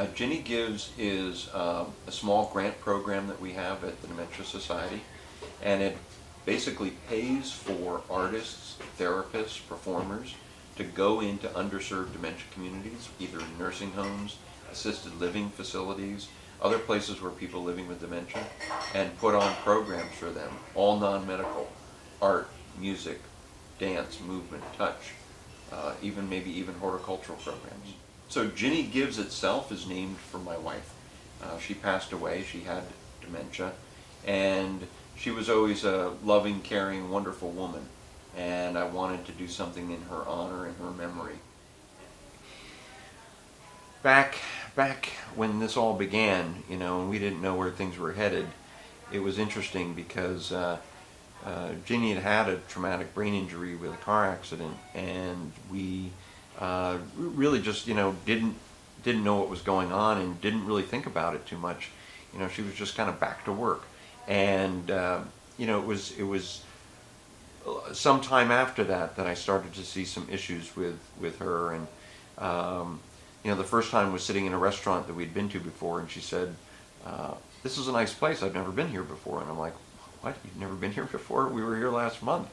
Ginny Gives is a small grant program that we have at the Dementia Society, and it basically pays for artists, therapists, performers to go into underserved dementia communities, either in nursing homes, assisted living facilities, other places where people living with dementia, and put on programs for them, all non-medical, art, music, dance, movement, touch, maybe even horticultural programs. So Ginny Gives itself is named for my wife. She passed away, she had dementia, and she was always a loving, caring, wonderful woman, and I wanted to do something in her honor and her memory. Back when this all began, and we didn't know where things were headed, it was interesting because Ginny had a traumatic brain injury with a car accident, and we really just didn't know what was going on and didn't really think about it too much. She was just kind of back to work, and it was some time after that I started to see some issues with her. And the first time was sitting in a restaurant that we'd been to before, and she said, "This is a nice place. I've never been here before." And I'm like, "What? You've never been here before? We were here last month."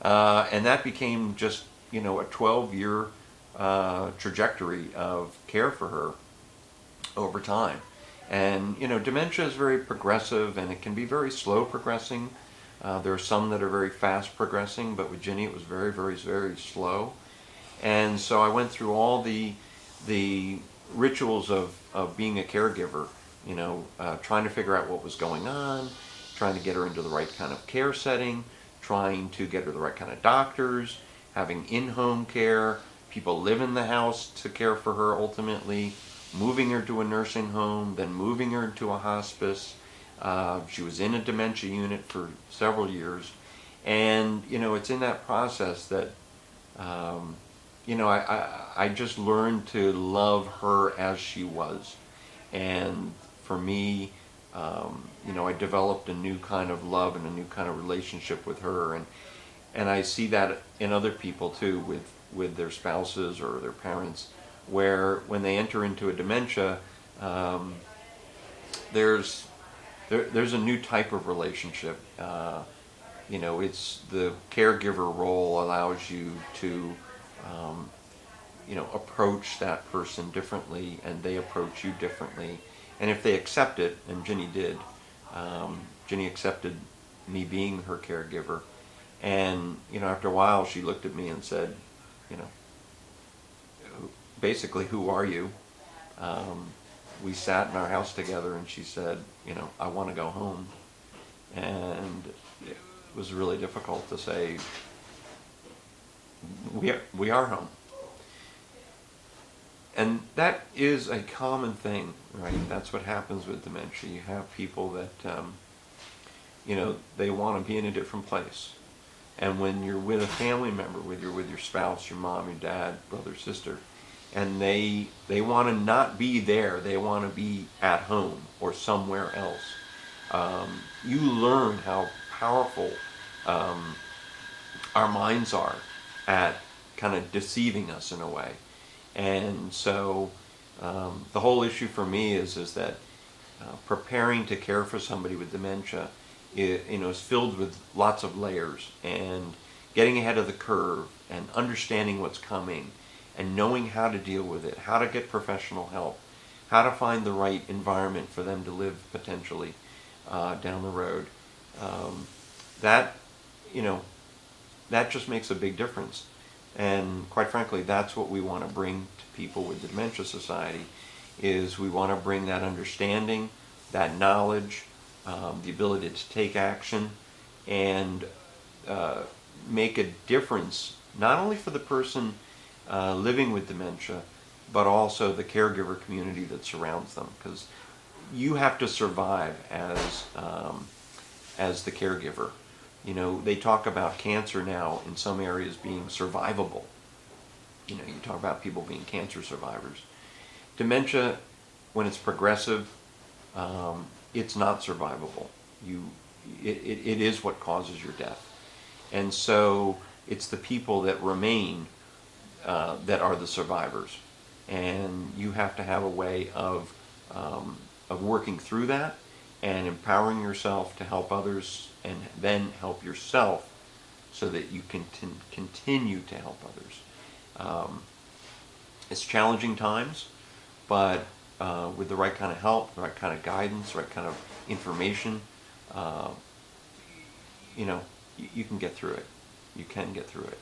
And that became just a 12-year trajectory of care for her over time. And dementia is very progressive, and it can be very slow progressing. There are some that are very fast progressing, but with Ginny it was very, very, very slow. And so I went through all the rituals of being a caregiver, trying to figure out what was going on, trying to get her into the right kind of care setting, trying to get her the right kind of doctors, having in-home care, people live in the house to care for her ultimately, moving her to a nursing home, then moving her to a hospice. She was in a dementia unit for several years. And, it's in that process that, I just learned to love her as she was. And for me, I developed a new kind of love and a new kind of relationship with her. And I see that in other people too, with their spouses or their parents, where when they enter into a dementia, there's a new type of relationship. It's the caregiver role allows you to approach that person differently, and they approach you differently. And if they accept it, and Ginny did, Ginny accepted me being her caregiver. And after a while, she looked at me and said, basically, "Who are you?" We sat in our house together, and she said, "I want to go home." And it was really difficult to say, we are home. And that is a common thing, right? That's what happens with dementia. You have people that, they want to be in a different place. And when you're with a family member, with your spouse, your mom, your dad, brother, sister, and they want to not be there, they want to be at home or somewhere else, you learn how powerful our minds are at kind of deceiving us in a way. And so the whole issue for me is that preparing to care for somebody with dementia is filled with lots of layers, and getting ahead of the curve and understanding what's coming and knowing how to deal with it, how to get professional help, how to find the right environment for them to live potentially down the road. That just makes a big difference. And quite frankly, that's what we want to bring to people with the Dementia Society, is we want to bring that understanding, that knowledge, the ability to take action, and make a difference, not only for the person living with dementia, but also the caregiver community that surrounds them. Because you have to survive as the caregiver. They talk about cancer now in some areas being survivable. You talk about people being cancer survivors. Dementia, when it's progressive, it's not survivable. It is what causes your death. And so it's the people that remain that are the survivors. and you have to have a way of working through that and empowering yourself to help others and then help yourself so that you can continue to help others. It's challenging times, but with the right kind of help, the right kind of guidance, the right kind of information, uh, you know, you can get through it. You can get through it.